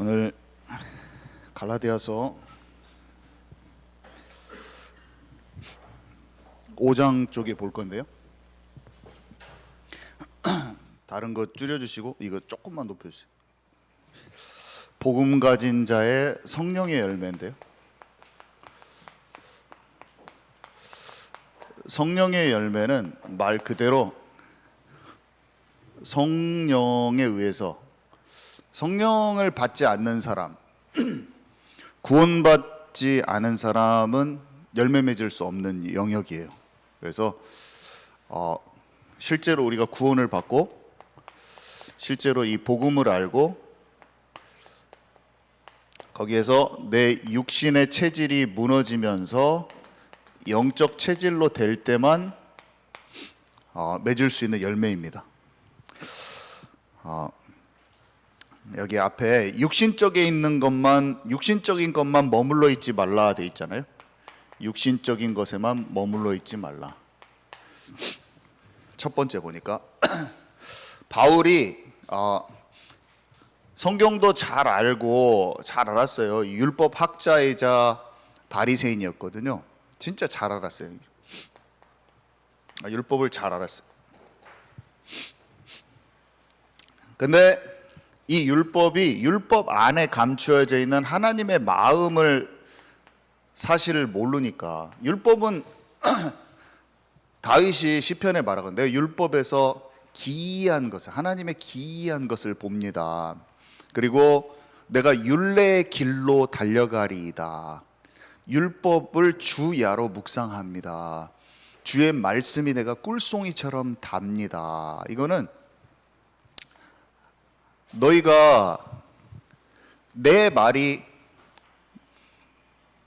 오늘 갈라디아서 5장 쪽에 볼 건데요. 다른 거 줄여주시고 이거 조금만 높여주세요. 복음 가진 자의 성령의 열매인데요. 성령의 열매는 말 그대로 성령에 의해서, 성령을 받지 않는 사람, 구원받지 않은 사람은 열매 맺을 수 없는 영역이에요. 그래서 실제로 우리가 구원을 받고 실제로 이 복음을 알고 거기에서 내 육신의 체질이 무너지면서 영적 체질로 될 때만 맺을 수 있는 열매입니다. 여기 앞에 육신적인 것만 머물러 있지 말라 돼 있잖아요. 육신적인 것에만 머물러 있지 말라. 첫 번째 보니까 바울이 성경도 잘 알고 잘 알았어요. 율법 학자이자 바리새인이었거든요. 진짜 잘 알았어요. 율법을 잘 알았어요. 근데 이 율법이 율법 안에 감추어져 있는 하나님의 마음을 사실을 모르니까, 율법은 다윗이 시편에 말하건대 율법에서 기이한 것을, 하나님의 기이한 것을 봅니다. 그리고 내가 율례의 길로 달려가리이다. 율법을 주야로 묵상합니다. 주의 말씀이 내가 꿀송이처럼 답니다. 이거는 너희가, 내 말이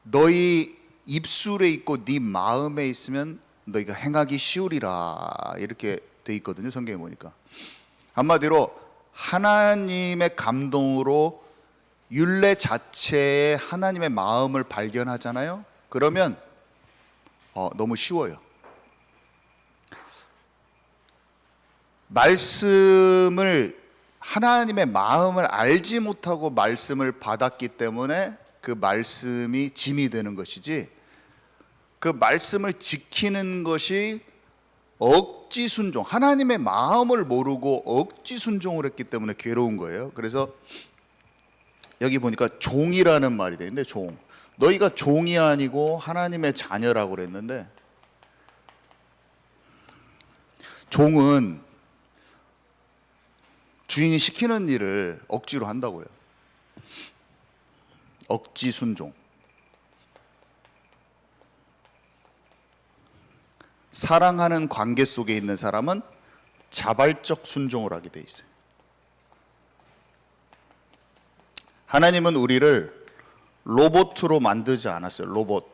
너희 입술에 있고 네 마음에 있으면 너희가 행하기 쉬우리라, 이렇게 돼 있거든요. 성경에 보니까. 한마디로 하나님의 감동으로 율례 자체에 하나님의 마음을 발견하잖아요. 그러면 너무 쉬워요. 하나님의 마음을 알지 못하고 말씀을 받았기 때문에 그 말씀이 짐이 되는 것이지, 그 말씀을 지키는 것이 억지 순종, 하나님의 마음을 모르고 억지 순종을 했기 때문에 괴로운 거예요. 그래서 여기 보니까 종이라는 말이 되는데, 종, 너희가 종이 아니고 하나님의 자녀라고 그랬는데, 종은 주인이 시키는 일을 억지로 한다고요. 억지 순종. 사랑하는 관계 속에 있는 사람은 자발적 순종을 하게 돼 있어요. 하나님은 우리를 로봇으로 만들지 않았어요. 로봇.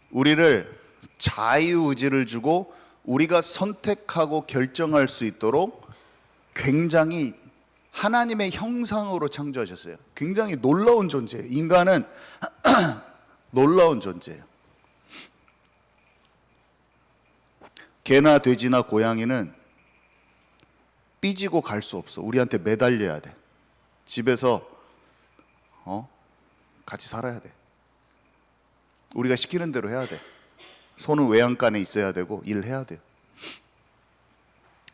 우리를 자유의지를 주고 우리가 선택하고 결정할 수 있도록 굉장히 하나님의 형상으로 창조하셨어요. 굉장히 놀라운 존재예요. 인간은 놀라운 존재예요. 개나 돼지나 고양이는 삐지고 갈 수 없어. 우리한테 매달려야 돼. 집에서 같이 살아야 돼. 우리가 시키는 대로 해야 돼. 손은 외양간에 있어야 되고 일해야 돼요.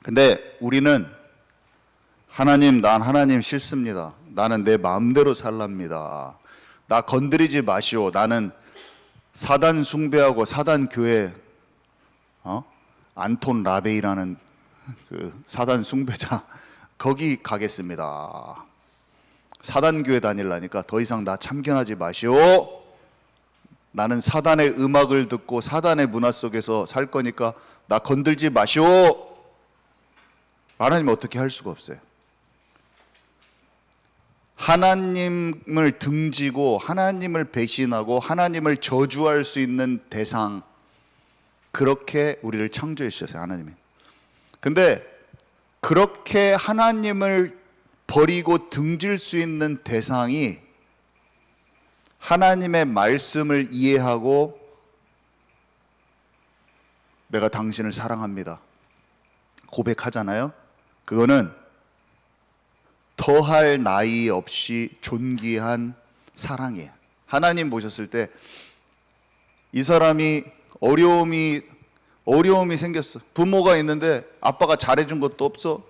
근데 우리는 하나님, 난 하나님 싫습니다. 나는 내 마음대로 살랍니다. 나 건드리지 마시오. 나는 사단 숭배하고 사단 교회, 안톤 라베이라는 그 사단 숭배자, 거기 가겠습니다. 사단 교회 다닐라니까 더 이상 나 참견하지 마시오. 나는 사단의 음악을 듣고 사단의 문화 속에서 살 거니까 나 건들지 마시오. 하나님은 어떻게 할 수가 없어요. 하나님을 등지고 하나님을 배신하고 하나님을 저주할 수 있는 대상, 그렇게 우리를 창조해 주셨어요. 하나님이. 근데 그렇게 하나님을 버리고 등질 수 있는 대상이 하나님의 말씀을 이해하고 내가 당신을 사랑합니다 고백하잖아요. 그거는 더 더할 나위 없이 존귀한 사랑이에요. 하나님 보셨을 때 이 사람이 어려움이 생겼어. 부모가 있는데 아빠가 잘해준 것도 없어.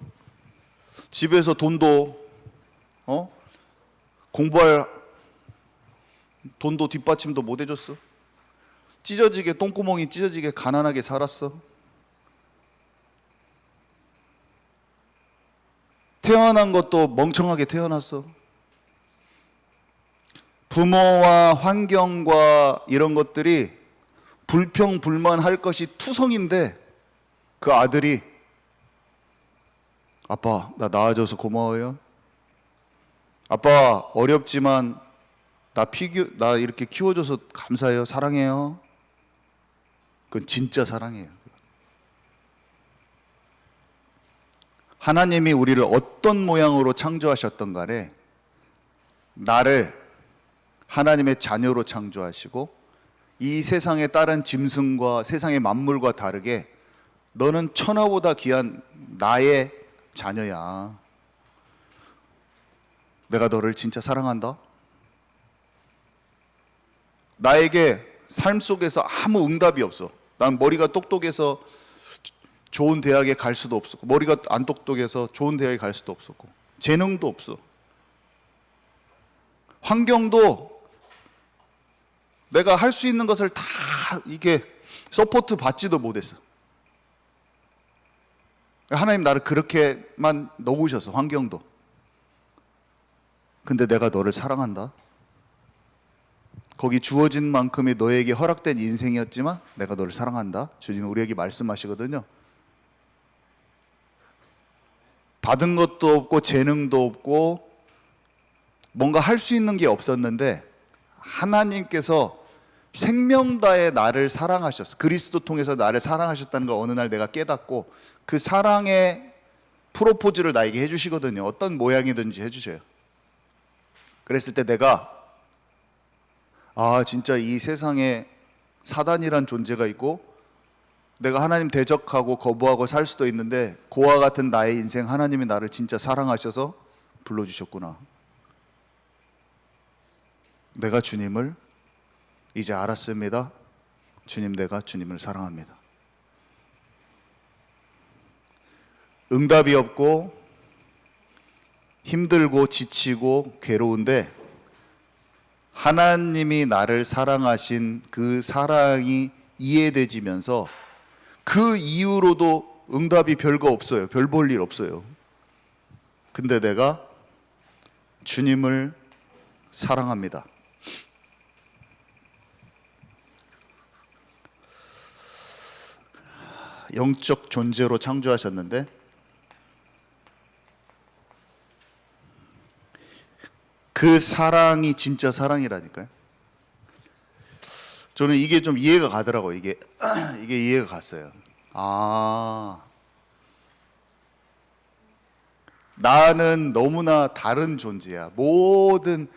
집에서 돈도 공부할 돈도 뒷받침도 못 해줬어. 똥구멍이 찢어지게 가난하게 살았어. 태어난 것도 멍청하게 태어났어. 부모와 환경과 이런 것들이 불평불만할 것이 투성인데 그 아들이 아빠 나 낳아줘서 고마워요. 아빠 어렵지만 나 이렇게 키워줘서 감사해요. 사랑해요. 그건 진짜 사랑이에요. 하나님이 우리를 어떤 모양으로 창조하셨던 간에 나를 하나님의 자녀로 창조하시고 이 세상의 다른 짐승과 세상의 만물과 다르게 너는 천하보다 귀한 나의 자녀야. 내가 너를 진짜 사랑한다. 나에게 삶 속에서 아무 응답이 없어. 난 머리가 똑똑해서 좋은 대학에 갈 수도 없었고, 머리가 안 똑똑해서 좋은 대학에 갈 수도 없었고, 재능도 없어. 환경도 내가 할 수 있는 것을 다 이게 서포트 받지도 못했어. 하나님 나를 그렇게만 놓으셔서 환경도. 근데 내가 너를 사랑한다. 거기 주어진 만큼의 너에게 허락된 인생이었지만 내가 너를 사랑한다. 주님이 우리에게 말씀하시거든요. 받은 것도 없고 재능도 없고 뭔가 할 수 있는 게 없었는데 하나님께서 생명 다해 나를 사랑하셨어. 그리스도 통해서 나를 사랑하셨다는 걸 어느 날 내가 깨닫고 그 사랑의 프로포즈를 나에게 해주시거든요. 어떤 모양이든지 해주셔요. 그랬을 때 내가 진짜 이 세상에 사단이란 존재가 있고 내가 하나님 대적하고 거부하고 살 수도 있는데 그와 같은 나의 인생 하나님이 나를 진짜 사랑하셔서 불러주셨구나. 내가 주님을 이제 알았습니다. 내가 주님을 사랑합니다. 응답이 없고 힘들고 지치고 괴로운데 하나님이 나를 사랑하신 그 사랑이 이해되지면서 그 이후로도 응답이 별거 없어요. 별 볼 일 없어요. 근데 내가 주님을 사랑합니다. 영적 존재로 창조하셨는데 그 사랑이 진짜 사랑이라니까요. 저는 이게 좀 이해가 가더라고요. 이게 이해가 갔어요. 나는 너무나 다른 존재야. 모든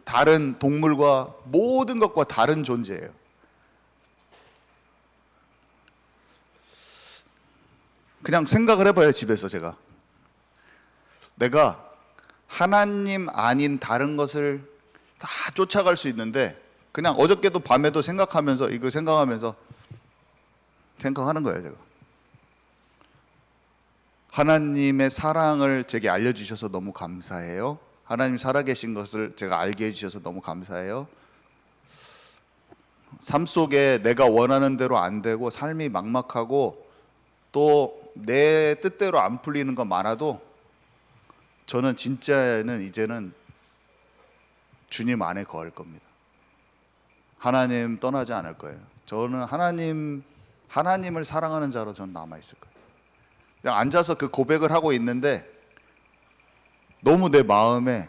다른 동물과 모든 것과 다른 존재예요. 그냥 생각을 해봐요. 집에서 내가 하나님 아닌 다른 것을 다 쫓아갈 수 있는데 그냥 어저께도 밤에도 생각하는 거예요. 제가 하나님의 사랑을 제게 알려주셔서 너무 감사해요. 하나님 살아계신 것을 제가 알게 해주셔서 너무 감사해요. 삶 속에 내가 원하는 대로 안 되고 삶이 막막하고 또 내 뜻대로 안 풀리는 거 많아도 저는 진짜는 이제는 주님 안에 거할 겁니다. 하나님 떠나지 않을 거예요. 저는 하나님을 사랑하는 자로 저는 남아있을 거예요. 그냥 앉아서 그 고백을 하고 있는데 너무 내 마음에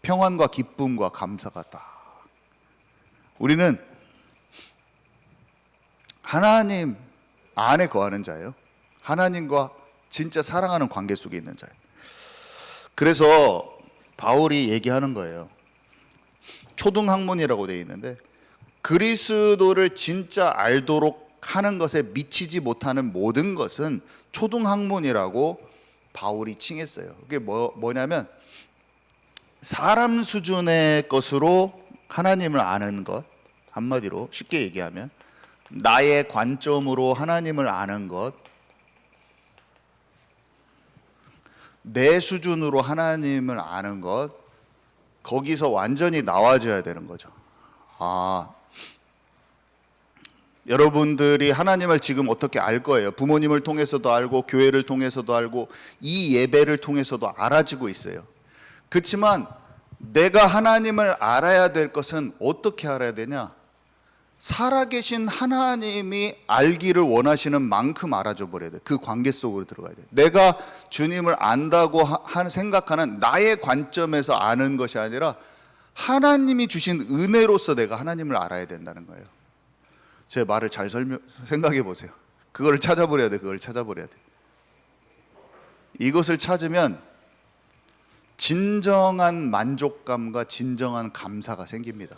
평안과 기쁨과 감사가 딱. 우리는 하나님 안에 거하는 자예요. 하나님과 진짜 사랑하는 관계 속에 있는 자예요. 그래서 바울이 얘기하는 거예요. 초등학문이라고 되어 있는데 그리스도를 진짜 알도록 하는 것에 미치지 못하는 모든 것은 초등학문이라고 바울이 칭했어요. 그게 뭐냐면 사람 수준의 것으로 하나님을 아는 것, 한마디로 쉽게 얘기하면 나의 관점으로 하나님을 아는 것, 내 수준으로 하나님을 아는 것, 거기서 완전히 나와줘야 되는 거죠. 여러분들이 하나님을 지금 어떻게 알 거예요? 부모님을 통해서도 알고 교회를 통해서도 알고 이 예배를 통해서도 알아지고 있어요. 그렇지만 내가 하나님을 알아야 될 것은 어떻게 알아야 되냐? 살아계신 하나님이 알기를 원하시는 만큼 알아줘 버려야 돼. 그 관계 속으로 들어가야 돼. 내가 주님을 안다고 생각하는 나의 관점에서 아는 것이 아니라 하나님이 주신 은혜로서 내가 하나님을 알아야 된다는 거예요. 제 말을 잘 생각해 보세요. 그걸 찾아버려야 돼. 그걸 찾아버려야 돼. 이것을 찾으면 진정한 만족감과 진정한 감사가 생깁니다.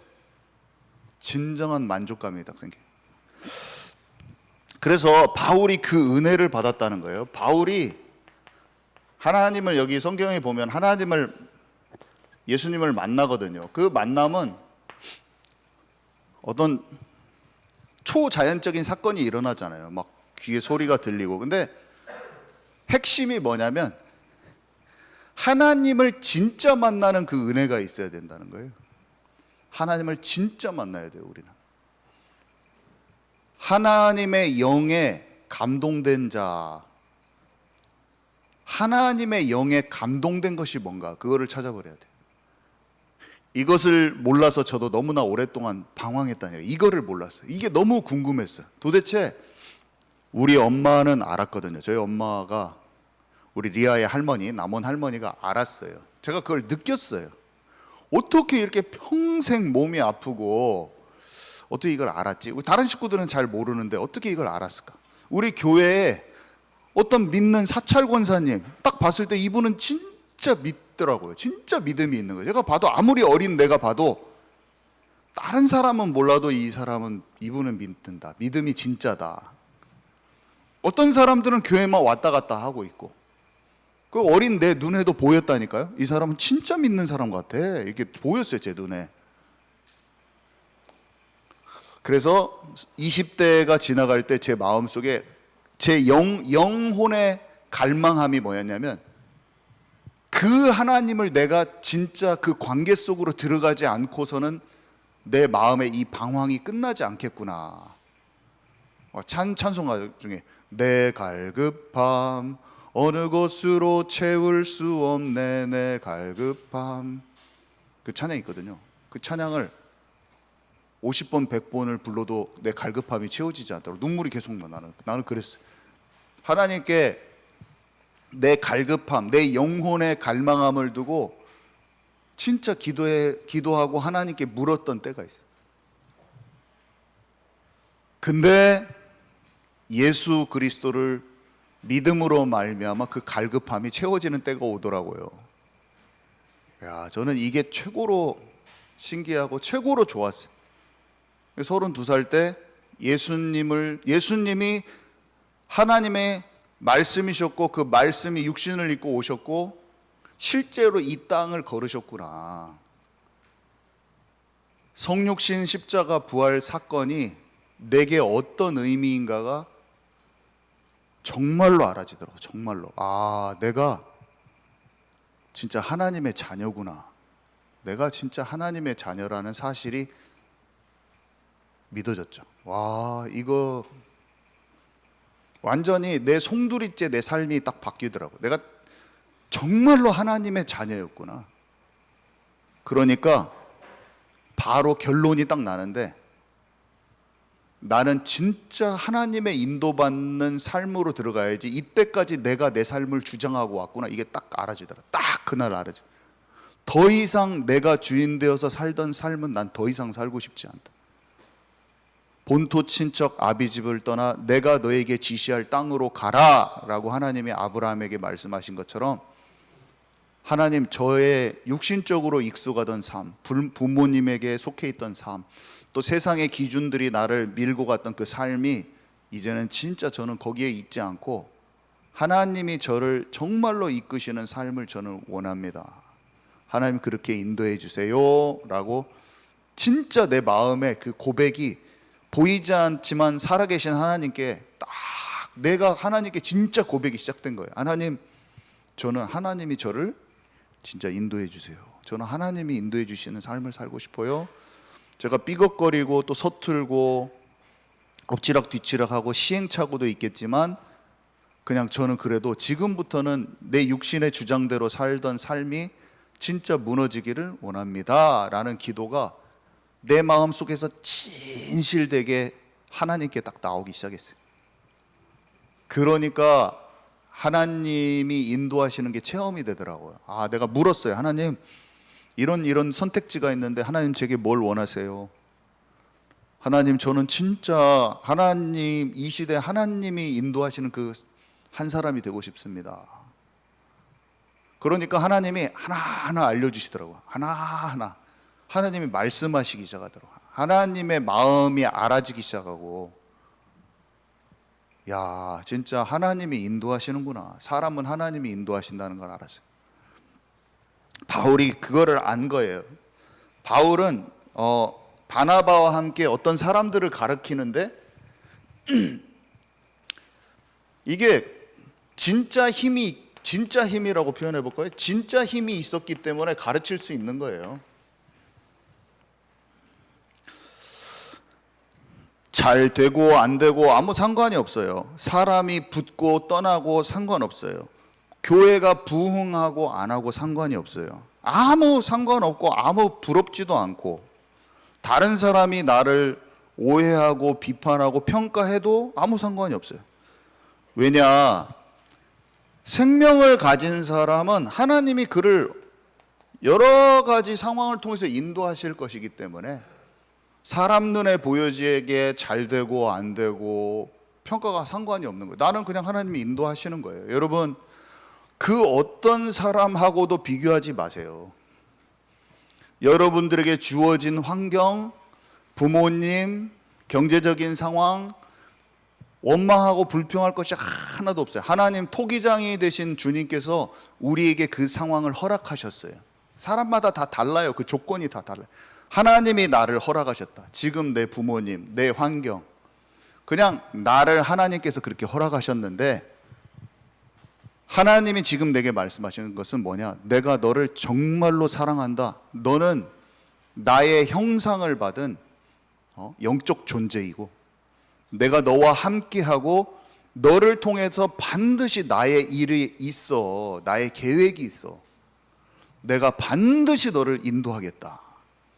진정한 만족감이 딱 생겨요. 그래서 바울이 그 은혜를 받았다는 거예요. 바울이 하나님을, 여기 성경에 보면 하나님을, 예수님을 만나거든요. 그 만남은 어떤 초자연적인 사건이 일어나잖아요. 막 귀에 소리가 들리고. 근데 핵심이 뭐냐면 하나님을 진짜 만나는 그 은혜가 있어야 된다는 거예요. 하나님을 진짜 만나야 돼요, 우리는. 하나님의 영에 감동된 자, 하나님의 영에 감동된 것이 뭔가, 그거를 찾아버려야 돼요. 이것을 몰라서 저도 너무나 오랫동안 방황했다니까요. 이거를 몰랐어요. 이게 너무 궁금했어요. 도대체 우리 엄마는 알았거든요. 저희 엄마가, 우리 리아의 할머니, 남원 할머니가 알았어요. 제가 그걸 느꼈어요. 어떻게 이렇게 평생 몸이 아프고 어떻게 이걸 알았지? 다른 식구들은 잘 모르는데 어떻게 이걸 알았을까? 우리 교회에 어떤 믿는 사찰 권사님 딱 봤을 때 이분은 진짜 믿더라고요. 진짜 믿음이 있는 거예요. 제가 봐도, 아무리 어린 내가 봐도 다른 사람은 몰라도 이 사람은, 이분은 믿는다. 믿음이 진짜다. 어떤 사람들은 교회만 왔다 갔다 하고 있고, 그 어린 내 눈에도 보였다니까요. 이 사람은 진짜 믿는 사람 같아. 이게 보였어요, 제 눈에. 그래서 20대가 지나갈 때 제 마음속에 제 영혼의 갈망함이 뭐였냐면, 그 하나님을 내가 진짜 그 관계 속으로 들어가지 않고서는 내 마음의 이 방황이 끝나지 않겠구나. 찬송가 중에 내 갈급함 어느 곳으로 채울 수 없네, 내 갈급함, 그 찬양이 있거든요. 그 찬양을 50번 100번을 불러도 내 갈급함이 채워지지 않도록 눈물이 계속 나. 나는 그랬어요. 하나님께 내 갈급함, 내 영혼의 갈망함을 두고 진짜 기도하고 하나님께 물었던 때가 있어요. 근데 예수 그리스도를 믿음으로 말미암아 그 갈급함이 채워지는 때가 오더라고요. 야, 저는 이게 최고로 신기하고 최고로 좋았어요. 32살 때 예수님이 하나님의 말씀이셨고, 그 말씀이 육신을 입고 오셨고 실제로 이 땅을 걸으셨구나. 성육신 십자가 부활 사건이 내게 어떤 의미인가가 정말로 알아지더라고요. 정말로. 내가 진짜 하나님의 자녀구나. 내가 진짜 하나님의 자녀라는 사실이 믿어졌죠. 와, 이거 완전히 내 송두리째 내 삶이 딱 바뀌더라고요. 내가 정말로 하나님의 자녀였구나. 그러니까 바로 결론이 딱 나는데, 나는 진짜 하나님의 인도받는 삶으로 들어가야지, 이때까지 내가 내 삶을 주장하고 왔구나. 이게 딱 알아지더라. 딱 그날 알아져. 더 이상 내가 주인 되어서 살던 삶은 난 더 이상 살고 싶지 않다. 본토 친척 아비 집을 떠나 내가 너에게 지시할 땅으로 가라 라고 하나님이 아브라함에게 말씀하신 것처럼, 하나님, 저의 육신적으로 익숙하던 삶, 부모님에게 속해 있던 삶, 또 세상의 기준들이 나를 밀고 갔던 그 삶이 이제는 진짜 저는 거기에 있지 않고 하나님이 저를 정말로 이끄시는 삶을 저는 원합니다. 하나님 그렇게 인도해 주세요 라고 진짜 내 마음에 그 고백이 보이지 않지만 살아계신 하나님께 딱 내가 하나님께 진짜 고백이 시작된 거예요. 하나님, 저는 하나님이 저를 진짜 인도해 주세요. 저는 하나님이 인도해 주시는 삶을 살고 싶어요. 제가 삐걱거리고 또 서툴고 엎치락 뒤치락하고 시행착오도 있겠지만 그냥 저는 그래도 지금부터는 내 육신의 주장대로 살던 삶이 진짜 무너지기를 원합니다 라는 기도가 내 마음속에서 진실되게 하나님께 딱 나오기 시작했어요. 그러니까 하나님이 인도하시는 게 체험이 되더라고요. 내가 물었어요. 하나님, 이런 선택지가 있는데 하나님 제게 뭘 원하세요? 하나님, 저는 진짜 하나님, 이 시대 하나님이 인도하시는 그 한 사람이 되고 싶습니다. 그러니까 하나님이 하나하나 알려주시더라고요. 하나하나 하나님이 말씀하시기 시작하더라고요. 하나님의 마음이 알아지기 시작하고, 야, 진짜 하나님이 인도하시는구나. 사람은 하나님이 인도하신다는 걸 알았어요. 바울이 그거를 안 거예요. 바울은 바나바와 함께 어떤 사람들을 가르치는데 이게 진짜 힘이라고 표현해 볼까요? 진짜 힘이 있었기 때문에 가르칠 수 있는 거예요. 잘 되고 안 되고 아무 상관이 없어요. 사람이 붙고 떠나고 상관없어요. 교회가 부흥하고 안 하고 상관이 없어요. 아무 상관없고 아무 부럽지도 않고 다른 사람이 나를 오해하고 비판하고 평가해도 아무 상관이 없어요. 왜냐? 생명을 가진 사람은 하나님이 그를 여러 가지 상황을 통해서 인도하실 것이기 때문에 사람 눈에 보여지게 잘 되고 안 되고 평가가 상관이 없는 거예요. 나는 그냥 하나님이 인도하시는 거예요. 여러분, 그 어떤 사람하고도 비교하지 마세요. 여러분들에게 주어진 환경, 부모님, 경제적인 상황, 원망하고 불평할 것이 하나도 없어요. 하나님 토기장이 되신 주님께서 우리에게 그 상황을 허락하셨어요. 사람마다 다 달라요. 그 조건이 다 달라요. 하나님이 나를 허락하셨다. 지금 내 부모님, 내 환경, 그냥 나를 하나님께서 그렇게 허락하셨는데, 하나님이 지금 내게 말씀하시는 것은 뭐냐? 내가 너를 정말로 사랑한다. 너는 나의 형상을 받은 영적 존재이고, 내가 너와 함께하고 너를 통해서 반드시 나의 일이 있어. 나의 계획이 있어. 내가 반드시 너를 인도하겠다.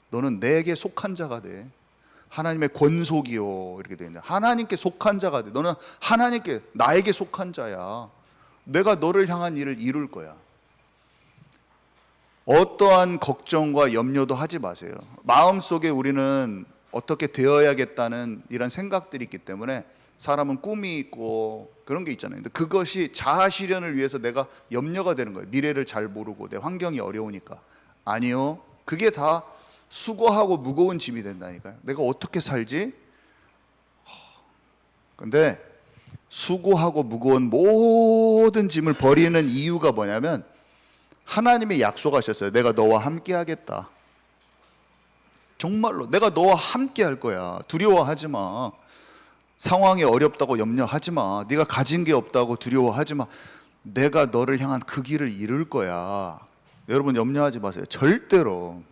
너는 내게 속한 자가 돼. 하나님의 권속이요 이렇게 되어 있는데, 하나님께 속한 자가 돼. 너는 하나님께, 나에게 속한 자야. 내가 너를 향한 일을 이룰 거야. 어떠한 걱정과 염려도 하지 마세요. 마음속에 우리는 어떻게 되어야겠다는 이런 생각들이 있기 때문에 사람은 꿈이 있고 그런 게 있잖아요. 근데 그것이 자아 실현을 위해서 내가 염려가 되는 거예요. 미래를 잘 모르고 내 환경이 어려우니까. 아니요. 그게 다 수고하고 무거운 짐이 된다니까요. 내가 어떻게 살지? 근데 수고하고 무거운 모든 짐을 버리는 이유가 뭐냐면 하나님이 약속하셨어요. 내가 너와 함께 하겠다. 정말로 내가 너와 함께 할 거야. 두려워하지 마. 상황이 어렵다고 염려하지 마. 네가 가진 게 없다고 두려워하지 마. 내가 너를 향한 그 길을 이룰 거야. 여러분 염려하지 마세요. 절대로.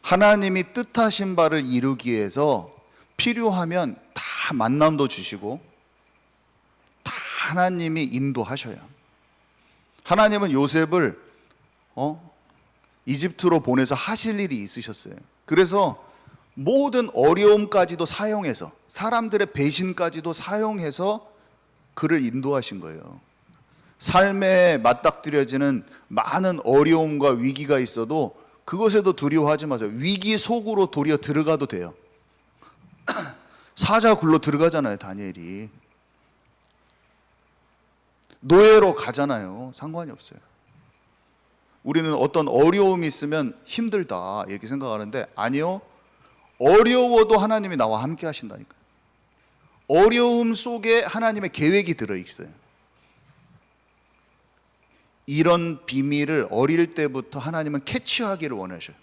하나님이 뜻하신 바를 이루기 위해서 필요하면 다 만남도 주시고 다 하나님이 인도하셔요. 하나님은 요셉을 이집트로 보내서 하실 일이 있으셨어요. 그래서 모든 어려움까지도 사용해서, 사람들의 배신까지도 사용해서 그를 인도하신 거예요. 삶에 맞닥뜨려지는 많은 어려움과 위기가 있어도 그것에도 두려워하지 마세요. 위기 속으로 도리어 들어가도 돼요. 사자 굴로 들어가잖아요, 다니엘이. 노예로 가잖아요. 상관이 없어요. 우리는 어떤 어려움이 있으면 힘들다 이렇게 생각하는데, 아니요. 어려워도 하나님이 나와 함께 하신다니까요. 어려움 속에 하나님의 계획이 들어있어요. 이런 비밀을 어릴 때부터 하나님은 캐치하기를 원하셔요.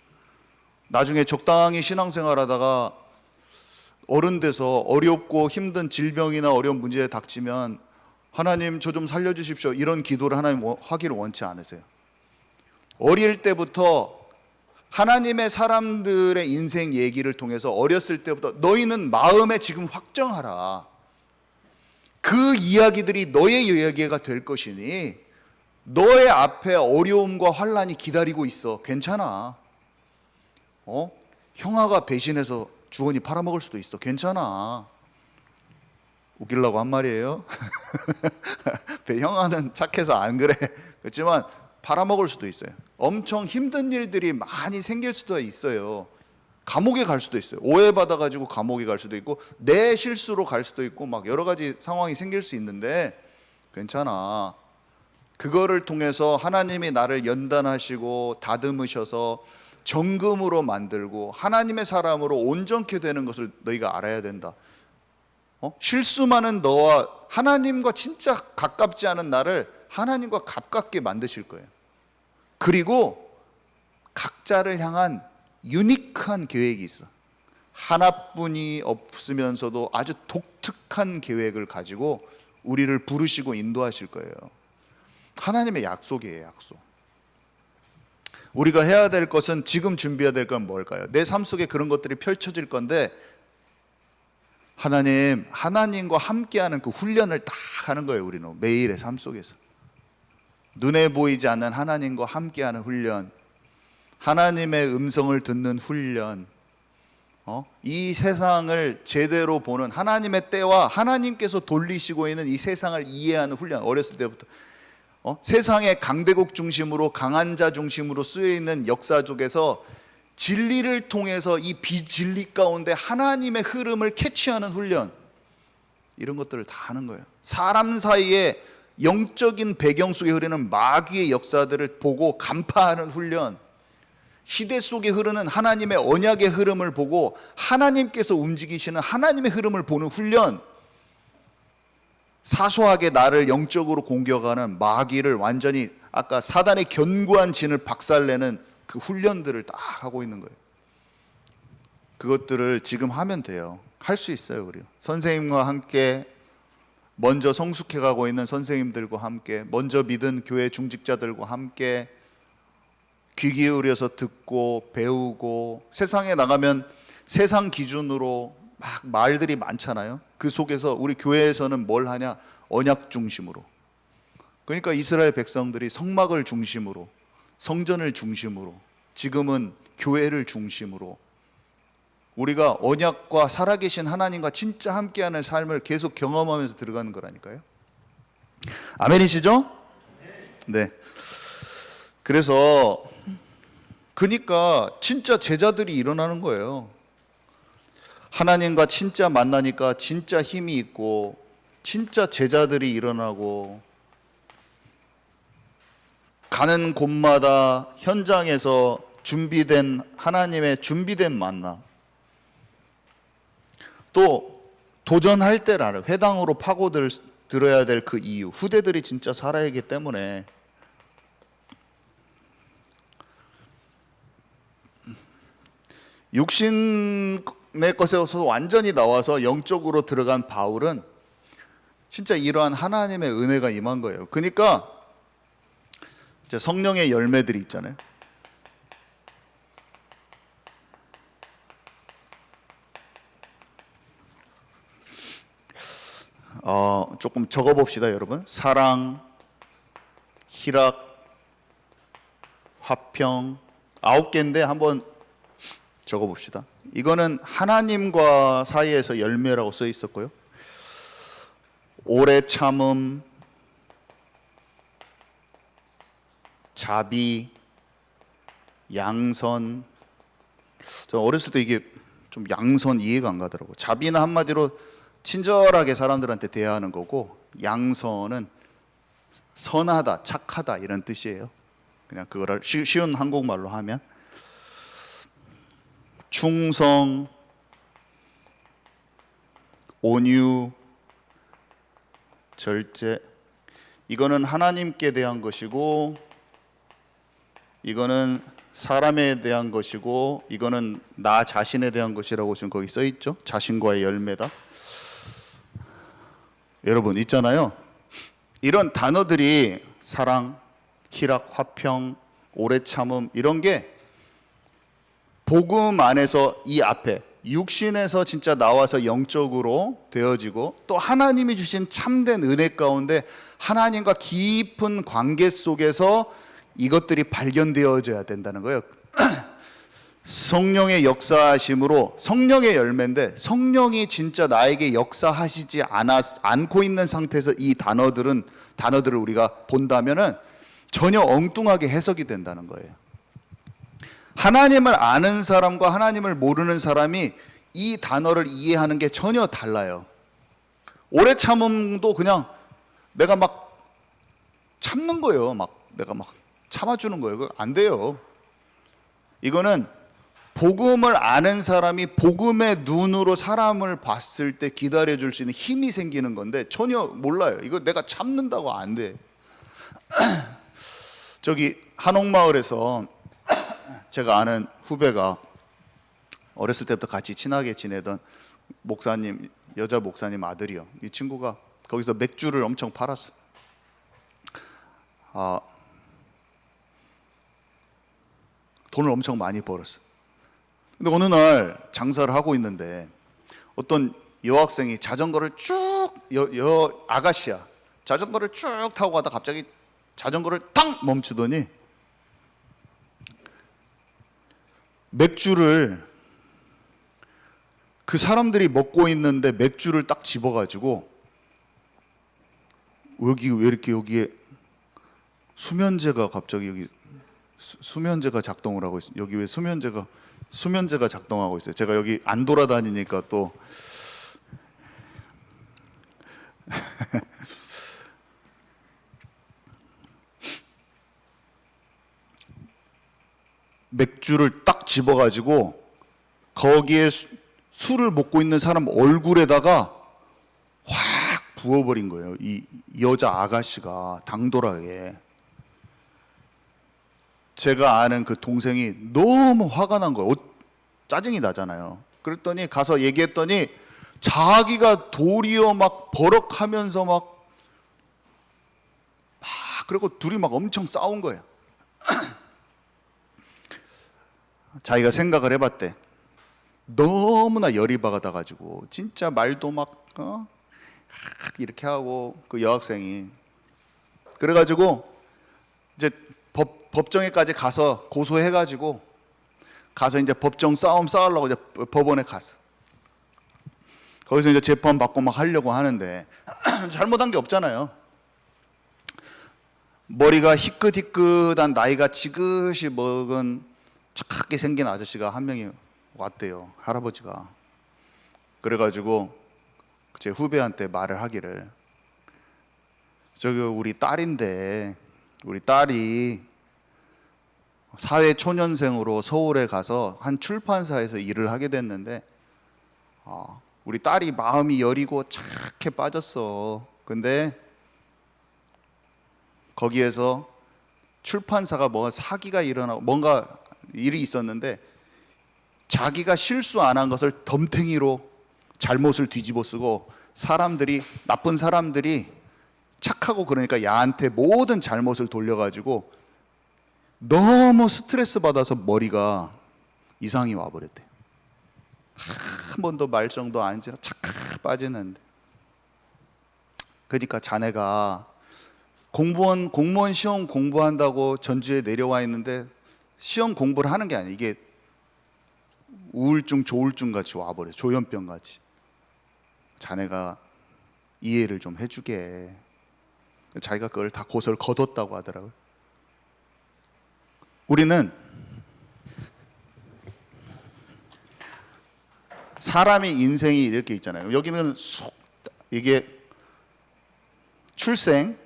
나중에 적당히 신앙생활하다가 어른 돼서 어렵고 힘든 질병이나 어려운 문제에 닥치면 하나님 저 좀 살려주십시오, 이런 기도를 하나님 하기를 원치 않으세요. 어릴 때부터 하나님의 사람들의 인생 얘기를 통해서 어렸을 때부터 너희는 마음에 지금 확정하라. 그 이야기들이 너의 이야기가 될 것이니 너의 앞에 어려움과 환난이 기다리고 있어. 괜찮아. 형아가 배신해서 주원이 팔아먹을 수도 있어. 괜찮아. 웃기려고 한 말이에요. 형아는 착해서 안 그래. 그렇지만 팔아먹을 수도 있어요. 엄청 힘든 일들이 많이 생길 수도 있어요. 감옥에 갈 수도 있어요. 오해받아가지고 감옥에 갈 수도 있고 내 실수로 갈 수도 있고 막 여러 가지 상황이 생길 수 있는데 괜찮아. 그거를 통해서 하나님이 나를 연단하시고 다듬으셔서 정금으로 만들고 하나님의 사람으로 온전케 되는 것을 너희가 알아야 된다. 실수 많은 너와 하나님과 진짜 가깝지 않은 나를 하나님과 가깝게 만드실 거예요. 그리고 각자를 향한 유니크한 계획이 있어. 하나뿐이 없으면서도 아주 독특한 계획을 가지고 우리를 부르시고 인도하실 거예요. 하나님의 약속이에요, 약속. 우리가 해야 될 것은, 지금 준비해야 될 건 뭘까요? 내 삶 속에 그런 것들이 펼쳐질 건데 하나님과 함께하는 그 훈련을 딱 하는 거예요. 우리는 매일의 삶 속에서 눈에 보이지 않는 하나님과 함께하는 훈련, 하나님의 음성을 듣는 훈련, 이 세상을 제대로 보는 하나님의 때와 하나님께서 돌리시고 있는 이 세상을 이해하는 훈련. 어렸을 때부터 세상의 강대국 중심으로 강한 자 중심으로 쓰여 있는 역사 속에서 진리를 통해서 이 비진리 가운데 하나님의 흐름을 캐치하는 훈련, 이런 것들을 다 하는 거예요. 사람 사이에 영적인 배경 속에 흐르는 마귀의 역사들을 보고 간파하는 훈련, 시대 속에 흐르는 하나님의 언약의 흐름을 보고 하나님께서 움직이시는 하나님의 흐름을 보는 훈련, 사소하게 나를 영적으로 공격하는 마귀를 완전히 아까 사단의 견고한 진을 박살내는 그 훈련들을 딱 하고 있는 거예요. 그것들을 지금 하면 돼요. 할 수 있어요. 우리 선생님과 함께, 먼저 성숙해 가고 있는 선생님들과 함께, 먼저 믿은 교회 중직자들과 함께 귀 기울여서 듣고 배우고, 세상에 나가면 세상 기준으로 막 말들이 많잖아요. 그 속에서 우리 교회에서는 뭘 하냐? 언약 중심으로. 그러니까 이스라엘 백성들이 성막을 중심으로, 성전을 중심으로, 지금은 교회를 중심으로 우리가 언약과 살아계신 하나님과 진짜 함께하는 삶을 계속 경험하면서 들어가는 거라니까요. 아멘이시죠? 네. 그러니까 진짜 제자들이 일어나는 거예요. 하나님과 진짜 만나니까 진짜 힘이 있고 진짜 제자들이 일어나고, 가는 곳마다 현장에서 준비된 하나님의 준비된 만남, 또 도전할 때라는 회당으로 파고들어야 될 그 이유, 후대들이 진짜 살아야 하기 때문에 육신의 것에서 완전히 나와서 영적으로 들어간 바울은 진짜 이러한 하나님의 은혜가 임한 거예요. 그러니까 이제 성령의 열매들이 있잖아요. 조금 적어봅시다, 여러분. 사랑, 희락, 화평, 9개인데 한번 적어봅시다. 이거는 하나님과 사이에서 열매라고 써 있었고요. 오래 참음, 자비, 양선. 저 어렸을 때 이게 좀 양선 이해가 안 가더라고요. 자비는 한마디로 친절하게 사람들한테 대하는 거고, 양선은 선하다, 착하다 이런 뜻이에요. 그냥 그거를 쉬운 한국말로 하면. 충성, 온유, 절제. 이거는 하나님께 대한 것이고, 이거는 사람에 대한 것이고, 이거는 나 자신에 대한 것이라고 지금 거기 써 있죠. 자신과의 열매다. 여러분 있잖아요. 이런 단어들이 사랑, 희락, 화평, 오래 참음, 이런 게 복음 안에서 이 앞에 육신에서 진짜 나와서 영적으로 되어지고, 또 하나님이 주신 참된 은혜 가운데 하나님과 깊은 관계 속에서 이것들이 발견되어져야 된다는 거예요. 성령의 역사하심으로, 성령의 열매인데 성령이 진짜 나에게 역사하시지 않고 있는 상태에서 이 단어들을 우리가 본다면은 전혀 엉뚱하게 해석이 된다는 거예요. 하나님을 아는 사람과 하나님을 모르는 사람이 이 단어를 이해하는 게 전혀 달라요. 오래 참음도 그냥 내가 막 참는 거예요. 내가 막 참아주는 거예요. 그거 안 돼요. 이거는 복음을 아는 사람이 복음의 눈으로 사람을 봤을 때 기다려줄 수 있는 힘이 생기는 건데 전혀 몰라요. 이거 내가 참는다고 안 돼. 저기 한옥마을에서 제가 아는 후배가 어렸을 때부터 같이 친하게 지내던 목사님, 여자 목사님 아들이요. 이 친구가 거기서 맥주를 엄청 팔았어. 돈을 엄청 많이 벌었어. 근데 어느 날 장사를 하고 있는데 어떤 여학생이 자전거를 아가씨야. 자전거를 쭉 타고 가다 갑자기 자전거를 탕 멈추더니 맥주를, 그 사람들이 먹고 있는데 맥주를 딱 집어가지고, 여기 왜 이렇게 여기에 수면제가 갑자기 여기 수면제가 작동을 하고 있어요. 여기 왜 수면제가 작동하고 있어요. 제가 여기 안 돌아다니니까 또 맥주를 딱 집어가지고 거기에 술을 먹고 있는 사람 얼굴에다가 확 부어버린 거예요. 이 여자 아가씨가 당돌하게. 제가 아는 그 동생이 너무 화가 난 거예요. 짜증이 나잖아요. 그랬더니 가서 얘기했더니 자기가 도리어 막 버럭하면서 그리고 둘이 막 엄청 싸운 거예요. 자기가 생각을 해봤대. 너무나 열이 받아가지고 진짜 말도 이렇게 하고, 그 여학생이 그래가지고 이제 법정에까지 가서 고소해가지고 이제 법정 싸움 싸우려고 이제 법원에 갔어. 거기서 이제 재판 받고 막 하려고 하는데 잘못한 게 없잖아요. 머리가 희끗희끗한 나이가 지긋이 먹은 착하게 생긴 아저씨가 한 명이 왔대요. 할아버지가. 그래가지고 제 후배한테 말을 하기를, 저기 우리 딸인데, 우리 딸이 사회초년생으로 서울에 가서 한 출판사에서 일을 하게 됐는데 우리 딸이 마음이 여리고 착해 빠졌어. 근데 거기에서 출판사가 사기가 일어나고 뭔가 일이 있었는데 자기가 실수 안 한 것을 덤탱이로 잘못을 뒤집어 쓰고, 나쁜 사람들이 착하고 그러니까 야한테 모든 잘못을 돌려가지고 너무 스트레스 받아서 머리가 이상이 와버렸대. 한 번도 말정도 안 지나 착 빠지는데. 그러니까 자네가 공무원 시험 공부한다고 전주에 내려와 있는데 시험 공부를 하는 게 아니야. 이게 우울증, 조울증 같이 와버려. 조현병 같이. 자네가 이해를 좀 해주게. 자기가 그걸 다 고소를 거뒀다고 하더라고요. 우리는 사람의 인생이 이렇게 있잖아요. 여기는 이게 출생,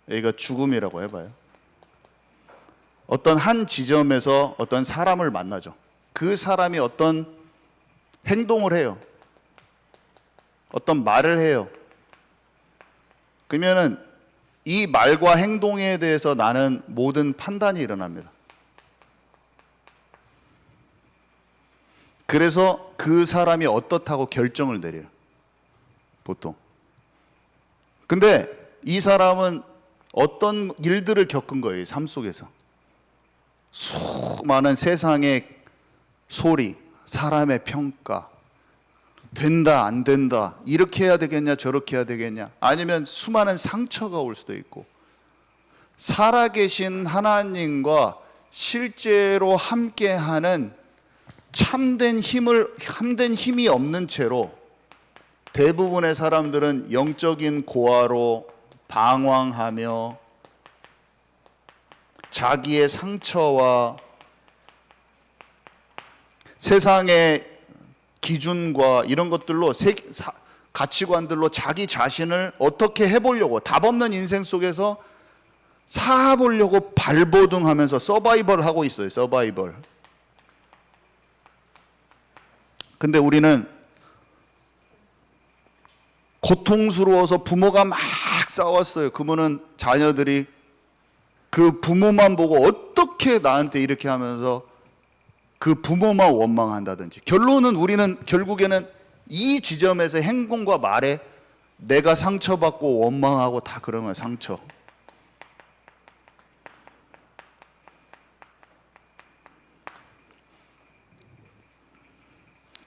여기가 죽음이라고 해봐요. 어떤 한 지점에서 어떤 사람을 만나죠. 그 사람이 어떤 행동을 해요. 어떤 말을 해요. 그러면은 이 말과 행동에 대해서 나는 모든 판단이 일어납니다. 그래서 그 사람이 어떻다고 결정을 내려요, 보통. 근데 이 사람은 어떤 일들을 겪은 거예요, 삶 속에서. 수많은 세상의 소리, 사람의 평가, 된다 안 된다, 이렇게 해야 되겠냐 저렇게 해야 되겠냐, 아니면 수많은 상처가 올 수도 있고, 살아계신 하나님과 실제로 함께하는 참된 힘이 없는 채로 대부분의 사람들은 영적인 고아로 방황하며 자기의 상처와 세상의 기준과 이런 것들로, 가치관들로 자기 자신을 어떻게 해보려고, 답 없는 인생 속에서 살아보려고 발버둥하면서 서바이벌 하고 있어요. 서바이벌. 근데 우리는 고통스러워서 부모가 막 싸웠어요. 그러면은 자녀들이 그 부모만 보고 어떻게 나한테 이렇게 하면서 그 부모만 원망한다든지, 결론은 우리는 결국에는 이 지점에서 행동과 말에 내가 상처받고 원망하고 다 그런 거야. 상처.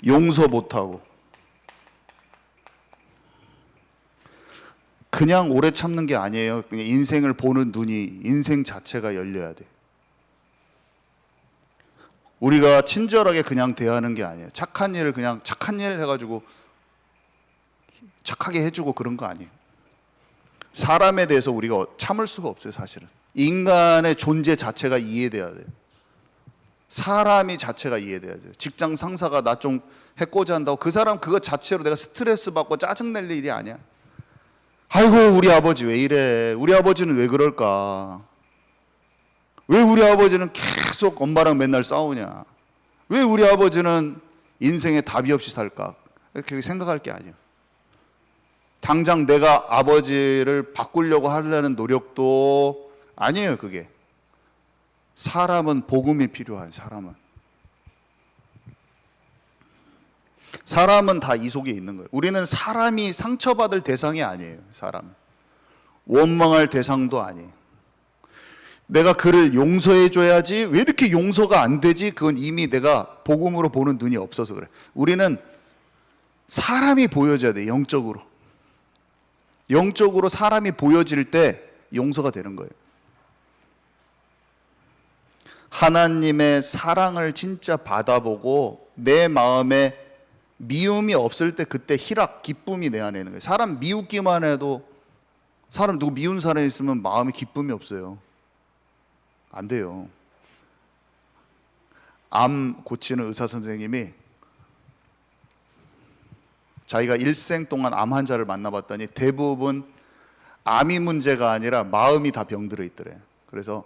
용서 못하고 그냥 오래 참는 게 아니에요. 그냥 인생을 보는 눈이, 인생 자체가 열려야 돼. 우리가 친절하게 그냥 대하는 게 아니에요. 착한 일을 그냥 착한 일 해가지고 착하게 해주고 그런 거 아니에요. 사람에 대해서 우리가 참을 수가 없어요, 사실은. 인간의 존재 자체가 이해돼야 돼요. 사람이 자체가 이해돼야 돼요. 직장 상사가 나 좀 해코지 한다고 그 사람 그거 자체로 내가 스트레스 받고 짜증낼 일이 아니야. 아이고 우리 아버지 왜 이래, 우리 아버지는 왜 그럴까, 왜 우리 아버지는 계속 엄마랑 맨날 싸우냐, 왜 우리 아버지는 인생에 답이 없이 살까, 이렇게 생각할 게 아니에요. 당장 내가 아버지를 바꾸려고 하려는 노력도 아니에요. 그게 사람은 복음이 필요한, 사람은 다 이 속에 있는 거예요. 우리는 사람이 상처받을 대상이 아니에요. 사람 원망할 대상도 아니에요. 내가 그를 용서해 줘야지, 왜 이렇게 용서가 안 되지? 그건 이미 내가 복음으로 보는 눈이 없어서 그래. 우리는 사람이 보여져야 돼. 영적으로 사람이 보여질 때 용서가 되는 거예요. 하나님의 사랑을 진짜 받아보고 내 마음에 미움이 없을 때 그때 희락, 기쁨이 내 안에 있는 거예요. 사람 미웃기만 해도, 사람 누구 미운 사람이 있으면 마음에 기쁨이 없어요. 안 돼요. 암 고치는 의사 선생님이 자기가 일생 동안 암 환자를 만나봤더니 대부분 암이 문제가 아니라 마음이 다 병들어 있더래. 그래서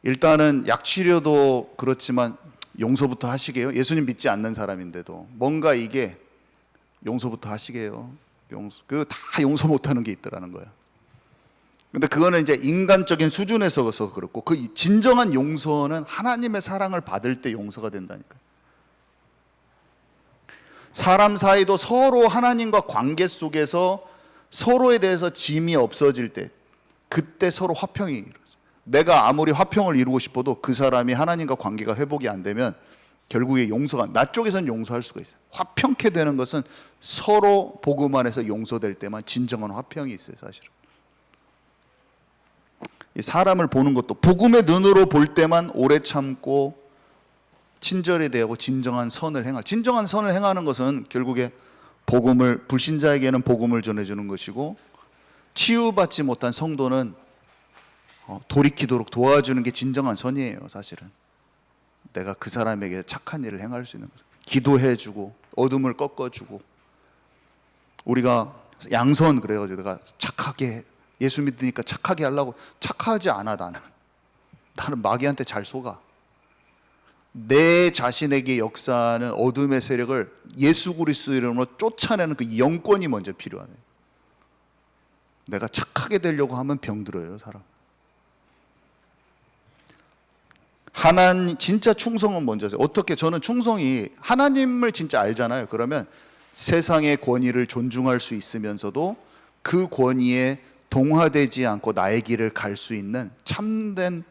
일단은 약 치료도 그렇지만 용서부터 하시게요. 예수님 믿지 않는 사람인데도 뭔가 이게 용서부터 하시게요. 그 다 용서 못하는 게 있더라는 거야. 근데 그거는 이제 인간적인 수준에서 그렇고, 그 진정한 용서는 하나님의 사랑을 받을 때 용서가 된다니까. 사람 사이도 서로 하나님과 관계 속에서 서로에 대해서 짐이 없어질 때, 그때 서로 화평이 이루어져. 내가 아무리 화평을 이루고 싶어도 그 사람이 하나님과 관계가 회복이 안 되면 결국에 용서가, 나 쪽에서는 용서할 수가 있어요. 화평케 되는 것은 서로 복음 안에서 용서될 때만 진정한 화평이 있어요, 사실은. 사람을 보는 것도 복음의 눈으로 볼 때만 오래 참고 친절히 대하고 진정한 선을 행하는 것은 결국에 복음을, 불신자에게는 복음을 전해주는 것이고, 치유받지 못한 성도는 돌이키도록 도와주는 게 진정한 선이에요. 사실은 내가 그 사람에게 착한 일을 행할 수 있는 거죠. 기도해주고 어둠을 꺾어주고. 우리가 양선 그래가지고 내가 착하게, 예수 믿으니까 착하게 하려고, 착하지 않아. 나는 마귀한테 잘 속아. 내 자신에게 역사하는 어둠의 세력을 예수 그리스도 이름으로 쫓아내는 그 영권이 먼저 필요하네. 내가 착하게 되려고 하면 병들어요, 사람. 하나님 진짜 충성은 뭔지 아세요? 어떻게 저는 충성이 하나님을 진짜 알잖아요. 그러면 세상의 권위를 존중할 수 있으면서도 그 권위에 동화되지 않고 나의 길을 갈 수 있는 참된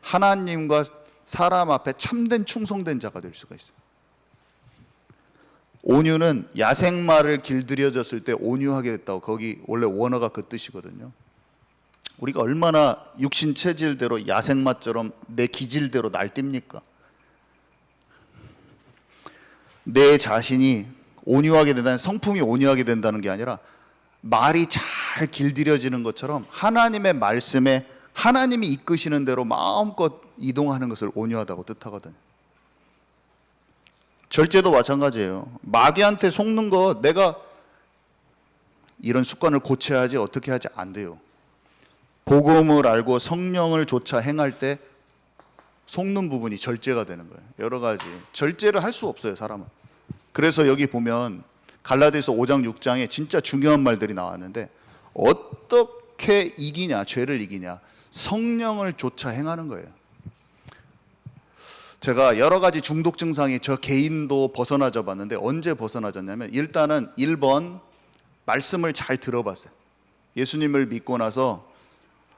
하나님과 사람 앞에 참된 충성된 자가 될 수가 있어요. 온유는 야생마를 길들여졌을 때 온유하게 됐다고, 거기 원래 원어가 그 뜻이거든요. 우리가 얼마나 육신 체질대로 야생마처럼 내 기질대로 날뜁니까? 내 자신이 온유하게 된다는, 성품이 온유하게 된다는 게 아니라 말이 잘 길들여지는 것처럼 하나님의 말씀에 하나님이 이끄시는 대로 마음껏 이동하는 것을 온유하다고 뜻하거든요. 절제도 마찬가지예요. 마귀한테 속는 거 내가 이런 습관을 고쳐야지 어떻게 하지 안 돼요. 복음을 알고 성령을 조차 행할 때 속는 부분이 절제가 되는 거예요. 여러 가지 절제를 할 수 없어요, 사람은. 그래서 여기 보면 갈라디아서 5장 6장에 진짜 중요한 말들이 나왔는데, 어떻게 이기냐, 죄를 이기냐, 성령을 조차 행하는 거예요. 제가 여러 가지 중독 증상이 저 개인도 벗어나져 봤는데, 언제 벗어나졌냐면, 일단은 1번 말씀을 잘 들어봤어요. 예수님을 믿고 나서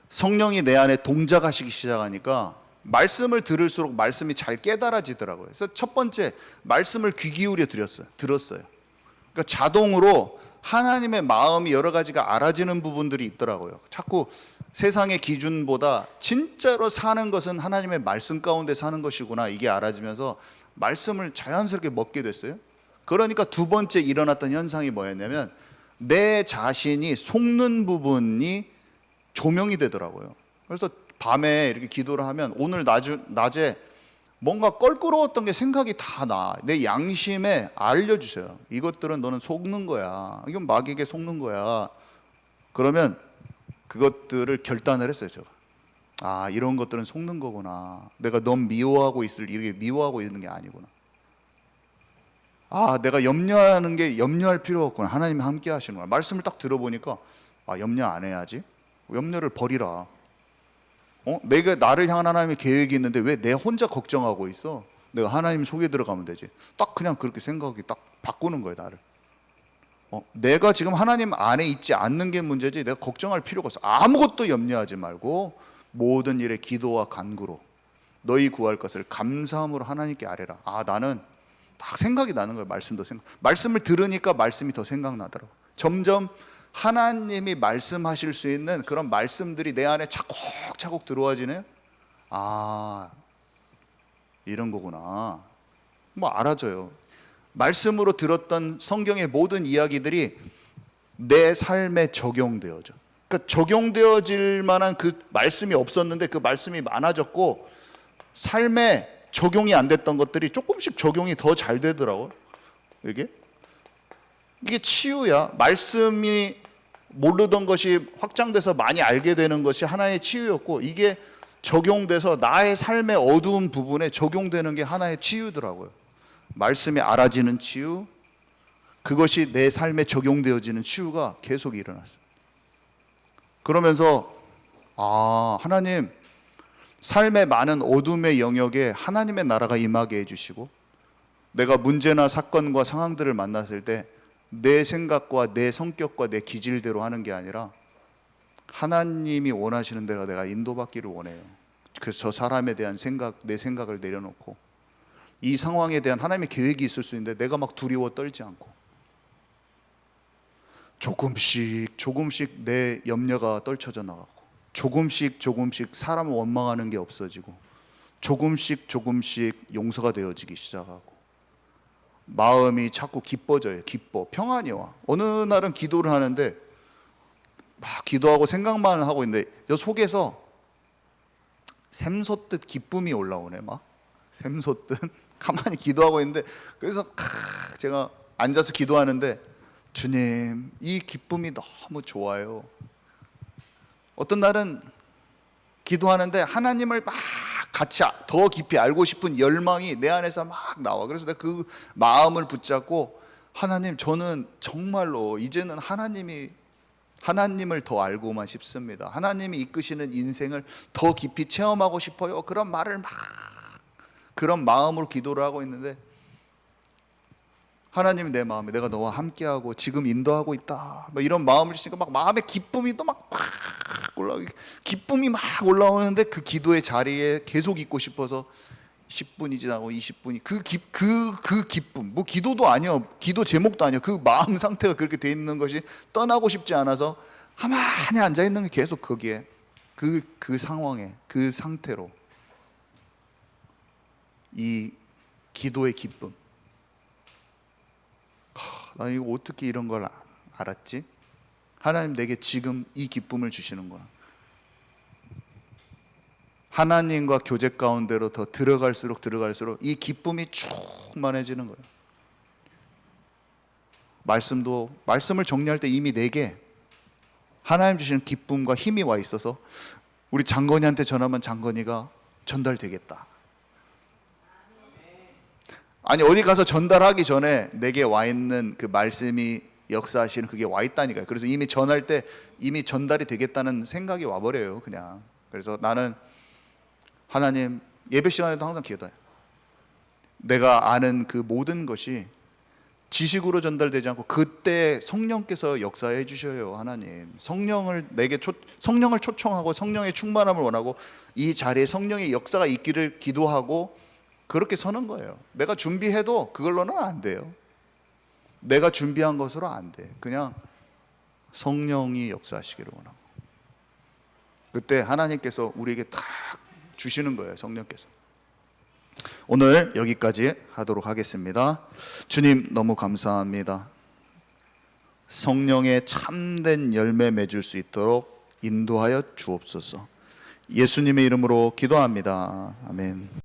성령이 내 안에 동작하시기 시작하니까 말씀을 들을수록 말씀이 잘 깨달아지더라고요. 그래서 첫 번째, 말씀을 귀 기울여 들었어요. 그러니까 자동으로 하나님의 마음이 여러 가지가 알아지는 부분들이 있더라고요. 자꾸 세상의 기준보다 진짜로 사는 것은 하나님의 말씀 가운데 사는 것이구나, 이게 알아지면서 말씀을 자연스럽게 먹게 됐어요. 그러니까 두 번째 일어났던 현상이 뭐였냐면, 내 자신이 속는 부분이 조명이 되더라고요. 그래서 밤에 이렇게 기도를 하면 오늘 낮에 뭔가 껄끄러웠던 게 생각이 다 나. 내 양심에 알려주셔요. 이것들은 너는 속는 거야. 이건 마귀에게 속는 거야. 그러면 그것들을 결단을 했어요, 제가. 아, 이런 것들은 속는 거구나. 내가 넌 미워하고 이렇게 미워하고 있는 게 아니구나. 아, 내가 염려할 필요가 없구나. 하나님이 함께 하시는구나. 말씀을 딱 들어보니까, 아, 염려 안 해야지. 염려를 버리라. 내가 나를 향한 하나님의 계획이 있는데 왜 내 혼자 걱정하고 있어? 내가 하나님 속에 들어가면 되지. 딱 그냥 그렇게 생각이 딱 바꾸는 거예요, 나를. 내가 지금 하나님 안에 있지 않는 게 문제지 내가 걱정할 필요가 없어. 아무것도 염려하지 말고 모든 일에 기도와 간구로 너희 구할 것을 감사함으로 하나님께 아뢰라. 아, 나는 딱 생각이 나는 거예요. 말씀을 들으니까 말씀이 더 생각나더라고. 점점 하나님이 말씀하실 수 있는 그런 말씀들이 내 안에 차곡차곡 들어와지네요. 아, 이런 거구나. 뭐 알아져요. 말씀으로 들었던 성경의 모든 이야기들이 내 삶에 적용되어져. 그러니까 적용되어질 만한 그 말씀이 없었는데 그 말씀이 많아졌고, 삶에 적용이 안 됐던 것들이 조금씩 적용이 더 잘 되더라고요. 이게 치유야. 말씀이 모르던 것이 확장돼서 많이 알게 되는 것이 하나의 치유였고, 이게 적용돼서 나의 삶의 어두운 부분에 적용되는 게 하나의 치유더라고요. 말씀이 알아지는 치유, 그것이 내 삶에 적용되어지는 치유가 계속 일어났어요. 그러면서 아, 하나님, 삶의 많은 어둠의 영역에 하나님의 나라가 임하게 해주시고, 내가 문제나 사건과 상황들을 만났을 때 내 생각과 내 성격과 내 기질대로 하는 게 아니라 하나님이 원하시는 대로 내가 인도받기를 원해요. 그래서 저 사람에 대한 내 생각을 내려놓고 이 상황에 대한 하나님의 계획이 있을 수 있는데 내가 막 두려워 떨지 않고 조금씩 내 염려가 떨쳐져 나가고, 조금씩 사람을 원망하는 게 없어지고, 조금씩 용서가 되어지기 시작하고, 마음이 자꾸 기뻐져요. 평안이 와. 어느 날은 기도를 하는데 막 기도하고 생각만 하고 있는데 저 속에서 샘솟듯 기쁨이 올라오네. 막 샘솟듯 가만히 기도하고 있는데, 그래서 제가 앉아서 기도하는데 주님, 이 기쁨이 너무 좋아요. 어떤 날은 기도하는데 하나님을 막 같이 더 깊이 알고 싶은 열망이 내 안에서 막 나와. 그래서 내가 그 마음을 붙잡고, 하나님, 저는 정말로 이제는 하나님이 하나님을 더 알고만 싶습니다. 하나님이 이끄시는 인생을 더 깊이 체험하고 싶어요. 그런 말을 막 그런 마음으로 기도를 하고 있는데 하나님이 내 마음에 내가 너와 함께하고 지금 인도하고 있다 뭐 이런 마음을 주시니까 막 마음의 기쁨이 또 막 기쁨이 막 올라오는데 그 기도의 자리에 계속 있고 싶어서 10분이 지나고 20분이 그 기쁨 뭐 기도도 아니야, 기도 제목도 아니야, 그 마음 상태가 그렇게 돼 있는 것이 떠나고 싶지 않아서 가만히 앉아 있는 게 계속 거기에 그 상황에 그 상태로 이 기도의 기쁨. 나 이거 어떻게 이런 걸 알았지? 하나님 내게 지금 이 기쁨을 주시는 거야. 하나님과 교제 가운데로 더 들어갈수록 이 기쁨이 충만해지는 거예요. 말씀을 정리할 때 이미 내게 하나님 주시는 기쁨과 힘이 와 있어서 우리 장건이한테 전하면 장건이가 전달되겠다. 아니 어디 가서 전달하기 전에 내게 와 있는 그 말씀이 역사하시는 그게 와 있다니까요. 그래서 이미 전할 때 이미 전달이 되겠다는 생각이 와버려요 그냥. 그래서 나는 하나님 예배 시간에도 항상 기도해요. 내가 아는 그 모든 것이 지식으로 전달되지 않고 그때 성령께서 역사해 주셔요. 하나님 성령을 초청하고 성령의 충만함을 원하고 이 자리에 성령의 역사가 있기를 기도하고 그렇게 서는 거예요. 내가 준비해도 그걸로는 안 돼요. 내가 준비한 것으로 안 돼. 그냥 성령이 역사하시기를 원하고 그때 하나님께서 우리에게 딱 주시는 거예요. 성령께서. 오늘 여기까지 하도록 하겠습니다. 주님 너무 감사합니다. 성령의 참된 열매 맺을 수 있도록 인도하여 주옵소서. 예수님의 이름으로 기도합니다. 아멘.